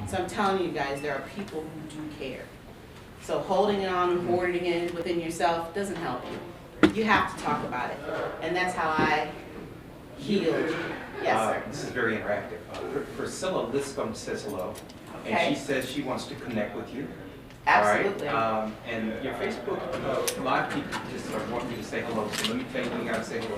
So I'm telling you guys, there are people who do care. So holding it on and hoarding it within yourself doesn't help you. You have to talk about it. And that's how I healed. Yes, sir. This is very interactive. Priscilla Liscombe says hello. Okay. And she says she wants to connect with you. Absolutely. All right. And your Facebook, a lot of people just want you to say hello. So let me tell you, you gotta say hello.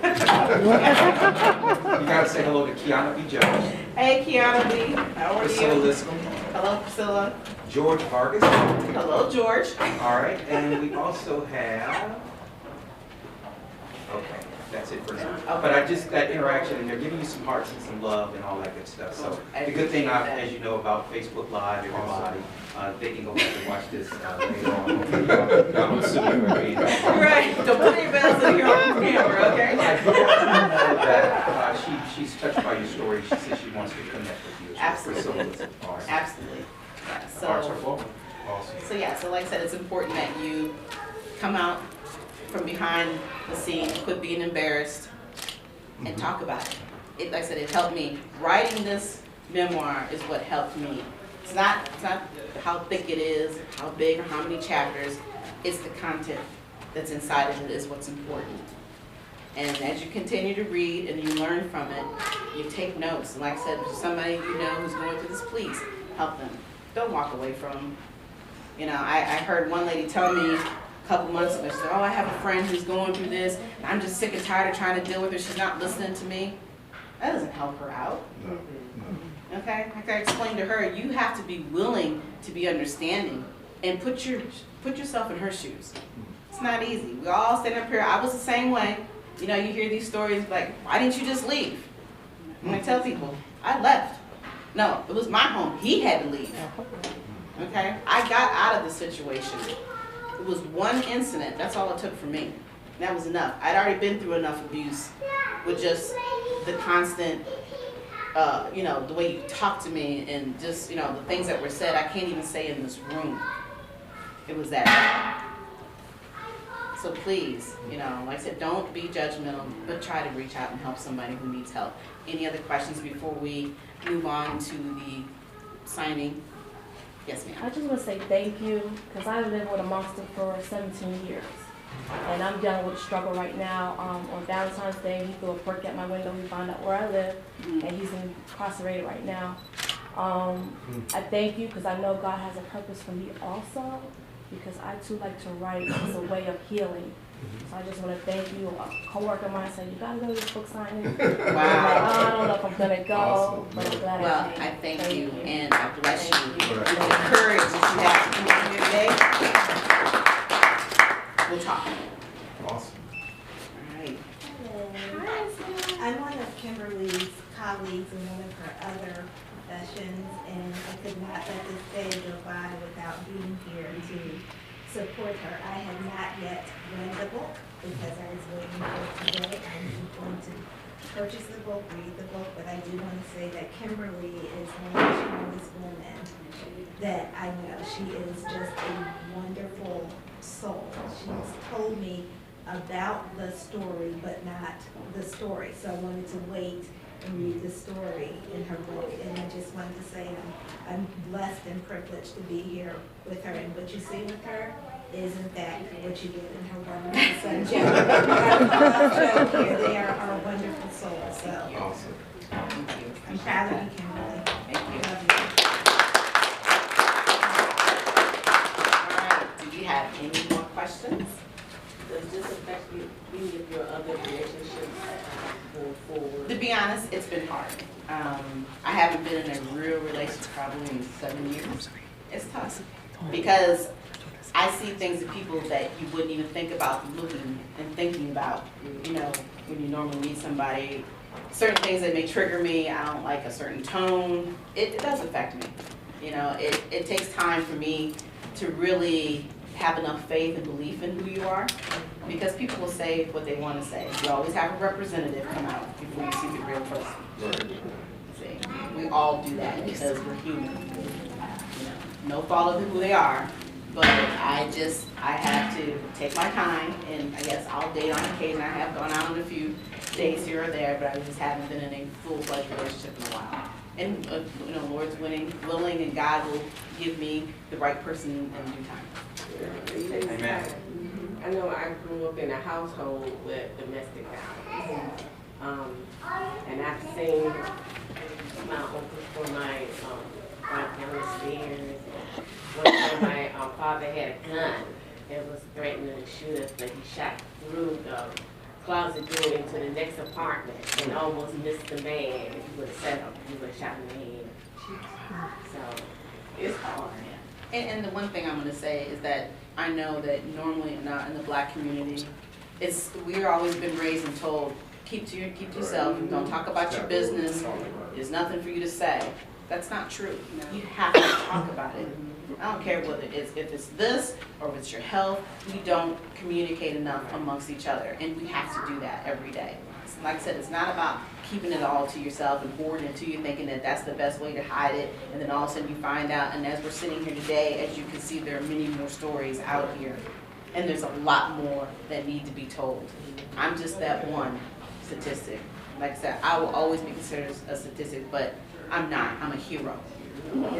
You gotta say hello to Kiana B. Jones. Hey, Kiana B. How are Priscilla you? Liscombe. Hello, Priscilla. George Vargas. Hello, George. All right. And we also have, okay, that's it for now. Okay. But I just, that interaction, and they're giving you some hearts and some love and all that good stuff. So I the good thing, appreciate that. as you know, about Facebook Live, everybody, they can go back and watch this later on. I'm assuming we're being Right. Don't put your bells in your own camera, okay? that she's touched by your story. She says she wants to connect with you. Absolutely. All right. Absolutely. Yeah, Hearts are so, full. Awesome. so yeah, so like I said, it's important that you come out from behind the scenes, quit being embarrassed, and talk about it. Like I said, it helped me. Writing this memoir is what helped me. It's not how thick it is, how big, or how many chapters. It's the content that's inside of it is what's important. And as you continue to read and you learn from it, you take notes. And like I said, if somebody you know who's going through this, please help them. Don't walk away from them. You know, I heard one lady tell me a couple months ago, she said, oh, I have a friend who's going through this, and I'm just sick and tired of trying to deal with her. She's not listening to me. That doesn't help her out. Okay? Like I explained to her, you have to be willing to be understanding and put yourself in her shoes. It's not easy. We all stand up here. I was the same way. You know, you hear these stories like, why didn't you just leave? And I tell people, I left. No, it was my home. He had to leave. Okay? I got out of the situation. It was one incident. That's all it took for me. That was enough. I'd already been through enough abuse with just the constant, you know, the way you talk to me and just, you know, the things that were said, I can't even say in this room. It was that bad. So please, you know, like I said, don't be judgmental, but try to reach out and help somebody who needs help. Any other questions before we move on to the signing? Yes, ma'am. I just want to say thank you, because I lived with a monster for 17 years. And I'm dealing with a struggle right now. On Valentine's Day, he threw a brick at my window. He found out where I live, and he's incarcerated right now. I thank you, because I know God has a purpose for me also, because I too like to write. It's a way of healing. So I just want to thank you. A coworker of mine said, you gotta go to this book signing. Wow. I don't know if I'm gonna go, Awesome. but I'm glad Well, I I came. thank you and I bless you Thank with the courage that you have to come here today. We'll talk. Awesome. All right. Hi, I'm one of Kimberly's colleagues in one of her other professions, and I could not let this day go by without being here to support her. I had not yet read the book because I was waiting for today. I'm going to purchase the book, read the book, but I do want to say that Kimberly is one of the strongest women that I know. She is just a wonderful soul. She's told me about the story, but not the story. So I wanted to wait and read the story in her book. And I just wanted to say I'm blessed and privileged to be here with her. And what you see with her is, in fact, what you get in her wonderful son, Joe. Here, they are our wonderful souls. So Awesome. Thank you. I'm proud of you, Kimberly. Thank you. Love you. All right. Do you have any more questions? Does this affect you, any of your other relationships going forward? To be honest, it's been hard. I haven't been in a real relationship probably in 7 years. It's tough because I see things in people that you wouldn't even think about looking and thinking about. You know, when you normally meet somebody, certain things that may trigger me. I don't like a certain tone. It does affect me. You know, it takes time for me to really have enough faith and belief in who you are, because people will say what they want to say. You always have a representative come out before you see the real person. See, we all do that because we're human. You know, no fault of who they are, but I have to take my time, and I guess I'll date on occasion. I have gone out on a few dates here or there, but I just haven't been in a full-fledged relationship in a while. And, you know, Lord's willing, and God will give me the right person in due time. Amen. I know I grew up in a household with domestic violence. And I've seen my uncle for my right down the stairs. One time my father had a gun and was threatening to shoot us, but he shot through the closet door into the next apartment and almost missed the man. If he would have set up, he would have shot in the head. So it's hard. And the one thing I'm gonna say is that I know that normally in the Black community, we're always been raised and told, keep to yourself, don't talk about your business, there's nothing for you to say. That's not true. You have to talk about it. I don't care whether if it's this or if it's your health, we don't communicate enough amongst each other, and we have to do that every day. Like I said, it's not about keeping it all to yourself and hoarding it to you, thinking that that's the best way to hide it, and then all of a sudden you find out, and as we're sitting here today, as you can see, there are many more stories out here, and there's a lot more that need to be told. I'm just that one statistic. Like I said, I will always be considered a statistic, but I'm not. I'm a hero.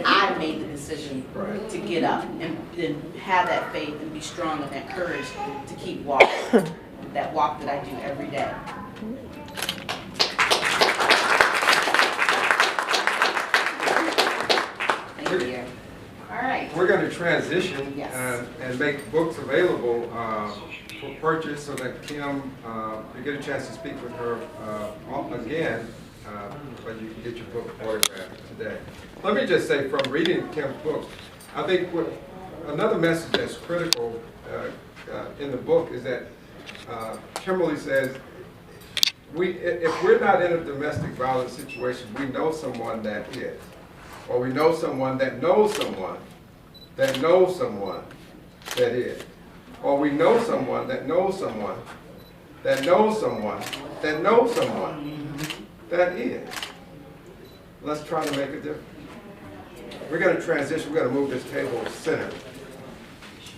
I made the decision to get up and have that faith and be strong and that courage to keep walking, that walk that I do every day. Thank you. All right. We're going to transition Yes. and make books available for purchase so that Kim, you get a chance to speak with her again, but you can get your book autographed today. Let me just say, from reading Kim's book, I think another message that's critical in the book is that Kimberly says, if we're not in a domestic violence situation, we know someone that is. Or we know someone that knows someone that knows someone that is. Or we know someone that knows someone that knows someone that knows someone that is. Let's try to make a difference. We're going to transition. We're going to move this table center.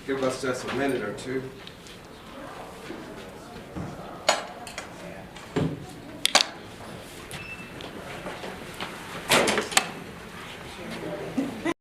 Give us just a minute or two.